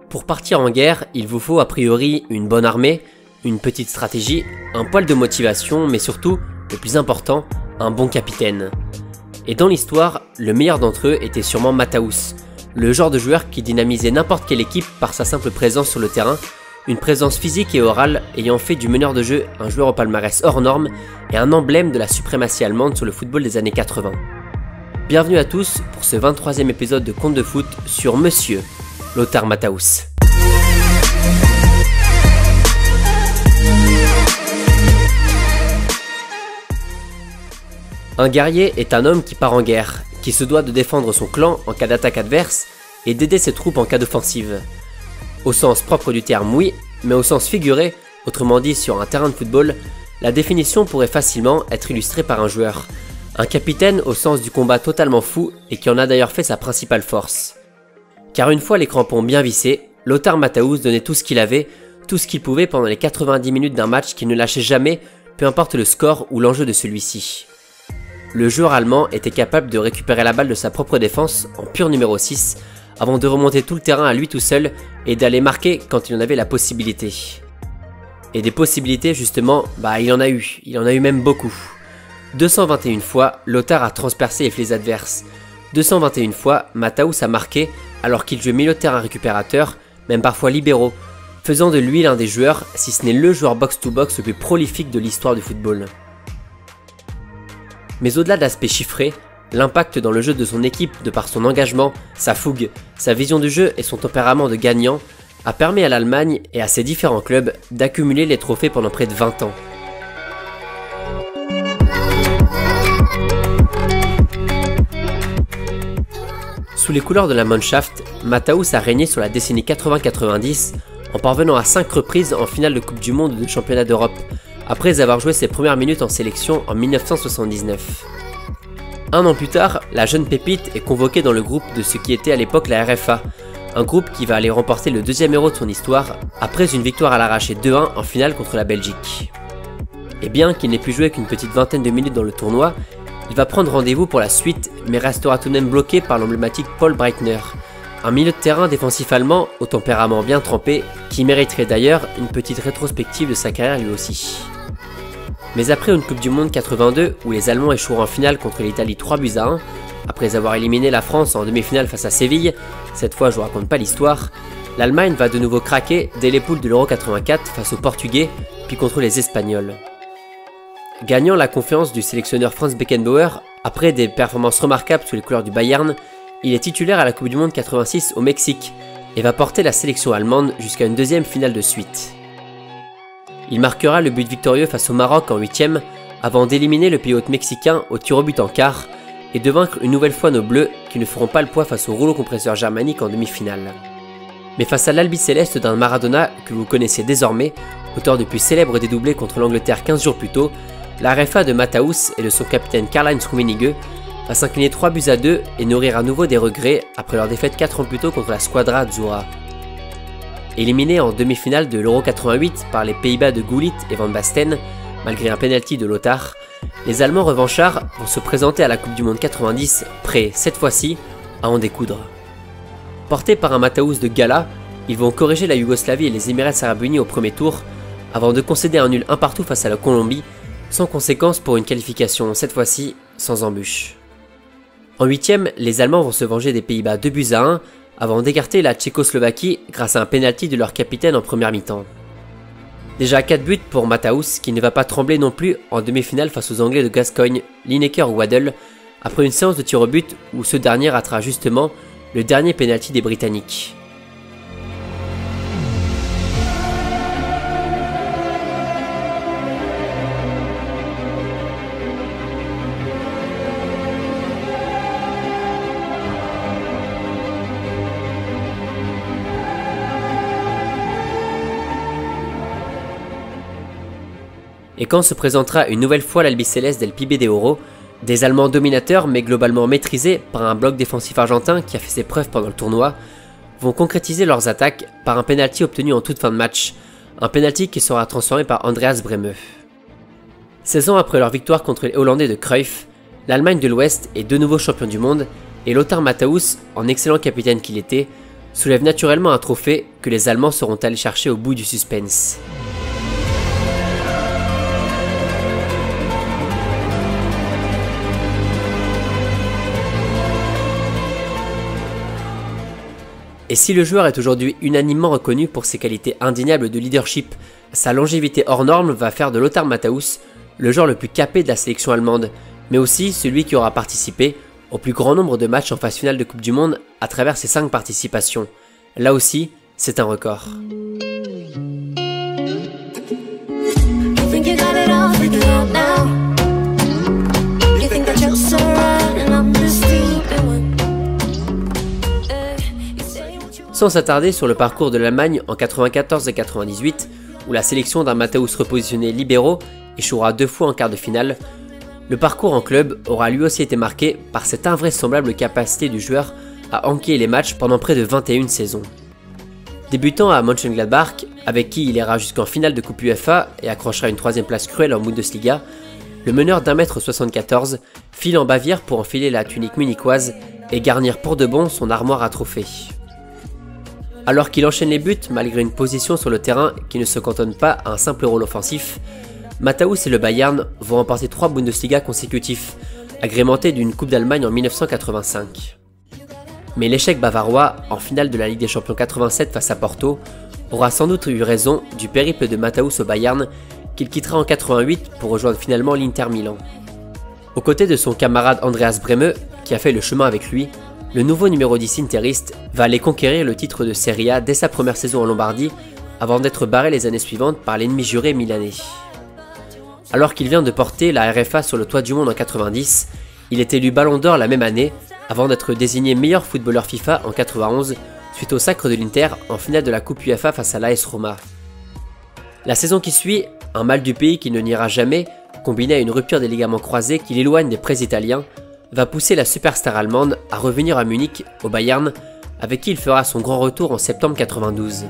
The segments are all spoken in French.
Pour partir en guerre, il vous faut a priori une bonne armée, une petite stratégie, un poil de motivation, mais surtout, le plus important, un bon capitaine. Et dans l'histoire, le meilleur d'entre eux était sûrement Mataus, le genre de joueur qui dynamisait n'importe quelle équipe par sa simple présence sur le terrain, une présence physique et orale ayant fait du meneur de jeu un joueur au palmarès hors norme et un emblème de la suprématie allemande sur le football des années 80. Bienvenue à tous pour ce 23e épisode de Contes de foot sur Monsieur Lothar Matthaus. Un guerrier est un homme qui part en guerre, qui se doit de défendre son clan en cas d'attaque adverse et d'aider ses troupes en cas d'offensive. Au sens propre du terme, oui, mais au sens figuré, autrement dit sur un terrain de football, la définition pourrait facilement être illustrée par un joueur. Un capitaine au sens du combat totalement fou et qui en a d'ailleurs fait sa principale force. Car une fois les crampons bien vissés, Lothar Matthaus donnait tout ce qu'il avait, tout ce qu'il pouvait pendant les 90 minutes d'un match qu'il ne lâchait jamais, peu importe le score ou l'enjeu de celui-ci. Le joueur allemand était capable de récupérer la balle de sa propre défense en pur numéro 6, avant de remonter tout le terrain à lui tout seul et d'aller marquer quand il en avait la possibilité. Et des possibilités justement, il en a eu même beaucoup. 221 fois, Lothar a transpercé les filets adverses. 221 fois, Matthaus a marqué alors qu'il jouait milieu de terrain récupérateur, même parfois libéraux, faisant de lui l'un des joueurs, si ce n'est le joueur box-to-box le plus prolifique de l'histoire du football. Mais au-delà de l'aspect chiffré, l'impact dans le jeu de son équipe de par son engagement, sa fougue, sa vision du jeu et son tempérament de gagnant a permis à l'Allemagne et à ses différents clubs d'accumuler les trophées pendant près de 20 ans. Sous les couleurs de la Mannschaft, Matthaus a régné sur la décennie 80-90 en parvenant à 5 reprises en finale de Coupe du Monde ou de Championnat d'Europe, après avoir joué ses premières minutes en sélection en 1979. Un an plus tard, la jeune pépite est convoquée dans le groupe de ce qui était à l'époque la RFA, un groupe qui va aller remporter le deuxième Euro de son histoire après une victoire à l'arraché 2-1 en finale contre la Belgique. Et bien qu'il n'ait pu jouer qu'une petite vingtaine de minutes dans le tournoi, il va prendre rendez-vous pour la suite, mais restera tout de même bloqué par l'emblématique Paul Breitner, un milieu de terrain défensif allemand au tempérament bien trempé, qui mériterait d'ailleurs une petite rétrospective de sa carrière lui aussi. Mais après une Coupe du Monde 82 où les Allemands échoueront en finale contre l'Italie 3-1, après avoir éliminé la France en demi-finale face à Séville, cette fois je vous raconte pas l'histoire, l'Allemagne va de nouveau craquer dès les poules de l'Euro 84 face aux Portugais, puis contre les Espagnols. Gagnant la confiance du sélectionneur Franz Beckenbauer, après des performances remarquables sous les couleurs du Bayern, il est titulaire à la Coupe du Monde 86 au Mexique et va porter la sélection allemande jusqu'à une deuxième finale de suite. Il marquera le but victorieux face au Maroc en 8e avant d'éliminer le pays hôte mexicain au tir au but en quart et de vaincre une nouvelle fois nos Bleus qui ne feront pas le poids face au rouleau compresseur germanique en demi-finale. Mais face à l'Albi-Céleste d'un Maradona que vous connaissez désormais, auteur du plus célèbre dédoublé contre l'Angleterre 15 jours plus tôt, la RFA de Matthaus et de son capitaine Karl-Heinz Rummenigge va s'incliner 3-2 et nourrir à nouveau des regrets après leur défaite 4 ans plus tôt contre la Squadra Azzurra. Éliminés en demi-finale de l'Euro 88 par les Pays-Bas de Gullit et Van Basten, malgré un penalty de Lothar, les Allemands revanchards vont se présenter à la Coupe du Monde 90 prêts, cette fois-ci, à en découdre. Portés par un Matthaus de gala, ils vont corriger la Yougoslavie et les Émirats arabes unis au premier tour, avant de concéder un nul 1 partout face à la Colombie, sans conséquence pour une qualification, cette fois-ci sans embûche. En 8e, les Allemands vont se venger des Pays-Bas 2-1, avant d'écarter la Tchécoslovaquie grâce à un pénalty de leur capitaine en première mi-temps. Déjà 4 buts pour Matthaus, qui ne va pas trembler non plus en demi-finale face aux Anglais de Gascogne, Lineker ou Waddle, après une séance de tir au but où ce dernier ratera justement le dernier pénalty des Britanniques. Et quand se présentera une nouvelle fois l'Albi-Céleste del Pibe de Oro, des Allemands dominateurs mais globalement maîtrisés par un bloc défensif argentin qui a fait ses preuves pendant le tournoi, vont concrétiser leurs attaques par un penalty obtenu en toute fin de match, un penalty qui sera transformé par Andreas Brehme. 16 ans après leur victoire contre les Hollandais de Cruyff, l'Allemagne de l'Ouest est de nouveau champion du monde et Lothar Matthaus, en excellent capitaine qu'il était, soulève naturellement un trophée que les Allemands seront allés chercher au bout du suspense. Et si le joueur est aujourd'hui unanimement reconnu pour ses qualités indéniables de leadership, sa longévité hors norme va faire de Lothar Matthäus le joueur le plus capé de la sélection allemande, mais aussi celui qui aura participé au plus grand nombre de matchs en phase finale de Coupe du Monde à travers ses 5 participations. Là aussi, c'est un record. Sans s'attarder sur le parcours de l'Allemagne en 94 et 98, où la sélection d'un Matthäus repositionné libéraux échouera 2 fois en quart de finale, le parcours en club aura lui aussi été marqué par cette invraisemblable capacité du joueur à enquiller les matchs pendant près de 21 saisons. Débutant à Mönchengladbach, avec qui il ira jusqu'en finale de Coupe UEFA et accrochera une 3e place cruelle en Bundesliga, le meneur d'1m74 file en Bavière pour enfiler la tunique munichoise et garnir pour de bon son armoire à trophées. Alors qu'il enchaîne les buts malgré une position sur le terrain qui ne se cantonne pas à un simple rôle offensif, Matthäus et le Bayern vont remporter 3 Bundesliga consécutifs, agrémentés d'une Coupe d'Allemagne en 1985. Mais l'échec bavarois, en finale de la Ligue des Champions 87 face à Porto, aura sans doute eu raison du périple de Matthäus au Bayern, qu'il quittera en 88 pour rejoindre finalement l'Inter Milan. Aux côtés de son camarade Andreas Brehme, qui a fait le chemin avec lui, le nouveau numéro 10 interiste va aller conquérir le titre de Serie A dès sa première saison en Lombardie, avant d'être barré les années suivantes par l'ennemi juré milanais. Alors qu'il vient de porter la RFA sur le toit du monde en 90, il est élu Ballon d'Or la même année, avant d'être désigné meilleur footballeur FIFA en 91, suite au sacre de l'Inter en finale de la Coupe UEFA face à l'AS Roma. La saison qui suit, un mal du pays qui ne n'ira jamais, combiné à une rupture des ligaments croisés qui l'éloigne des prés italiens, va pousser la superstar allemande à revenir à Munich, au Bayern, avec qui il fera son grand retour en septembre 92.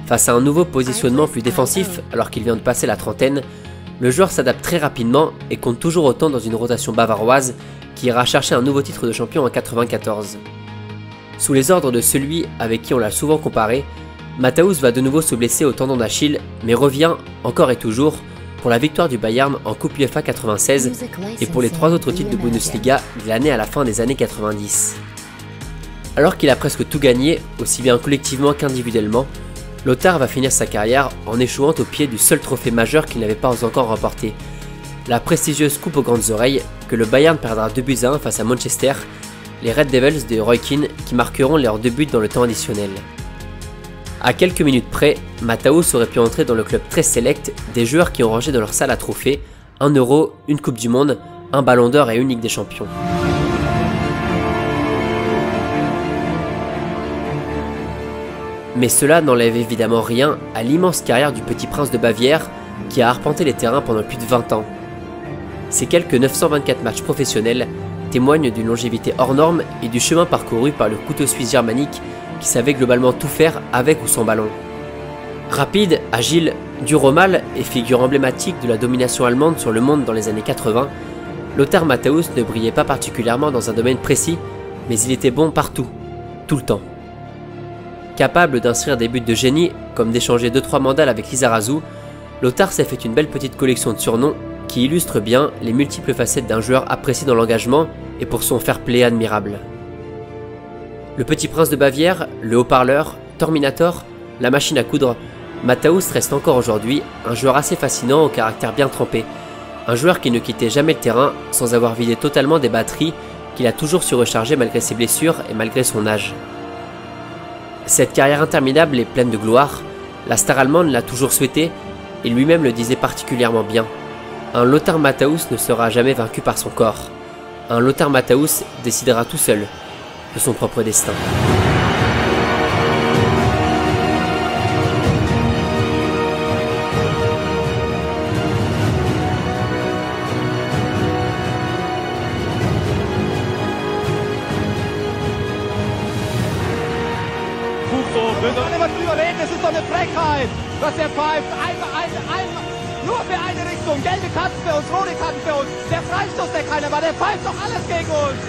Face à un nouveau positionnement plus défensif alors qu'il vient de passer la trentaine, le joueur s'adapte très rapidement et compte toujours autant dans une rotation bavaroise qui ira chercher un nouveau titre de champion en 94. Sous les ordres de celui avec qui on l'a souvent comparé, Matthäus va de nouveau se blesser au tendon d'Achille, mais revient, encore et toujours, pour la victoire du Bayern en Coupe UEFA 96 et pour les 3 autres titres de Bundesliga de l'année à la fin des années 90. Alors qu'il a presque tout gagné, aussi bien collectivement qu'individuellement, Lothar va finir sa carrière en échouant au pied du seul trophée majeur qu'il n'avait pas encore remporté, la prestigieuse coupe aux grandes oreilles que le Bayern perdra 2-1 face à Manchester, les Red Devils de Roy Keane qui marqueront leurs 2 buts dans le temps additionnel. À quelques minutes près, Matthäus aurait pu entrer dans le club très select des joueurs qui ont rangé dans leur salle à trophées 1 euro, une Coupe du Monde, un Ballon d'Or et une Ligue des Champions. Mais cela n'enlève évidemment rien à l'immense carrière du petit prince de Bavière qui a arpenté les terrains pendant plus de 20 ans. Ces quelques 924 matchs professionnels témoignent d'une longévité hors norme et du chemin parcouru par le couteau suisse germanique qui savait globalement tout faire avec ou sans ballon. Rapide, agile, dur au mal et figure emblématique de la domination allemande sur le monde dans les années 80, Lothar Matthäus ne brillait pas particulièrement dans un domaine précis, mais il était bon partout, tout le temps. Capable d'inscrire des buts de génie, comme d'échanger 2-3 mandales avec Lizarazu, Lothar s'est fait une belle petite collection de surnoms qui illustrent bien les multiples facettes d'un joueur apprécié dans l'engagement et pour son fair-play admirable. Le petit prince de Bavière, le haut-parleur, Terminator, la machine à coudre, Matthäus reste encore aujourd'hui un joueur assez fascinant au caractère bien trempé, un joueur qui ne quittait jamais le terrain sans avoir vidé totalement des batteries qu'il a toujours su recharger malgré ses blessures et malgré son âge. Cette carrière interminable et pleine de gloire, la star allemande l'a toujours souhaité et lui-même le disait particulièrement bien. Un Lothar Matthäus ne sera jamais vaincu par son corps. Un Lothar Matthäus décidera tout seul de son propre destin. Alle was überlegen, es ist doch eine Frechheit, was er pfeift. Einmal, nur für eine Richtung. Gelbe Karten für uns, rote Karten für uns. Der Freistoß, der keiner war, der pfeift doch alles gegen uns.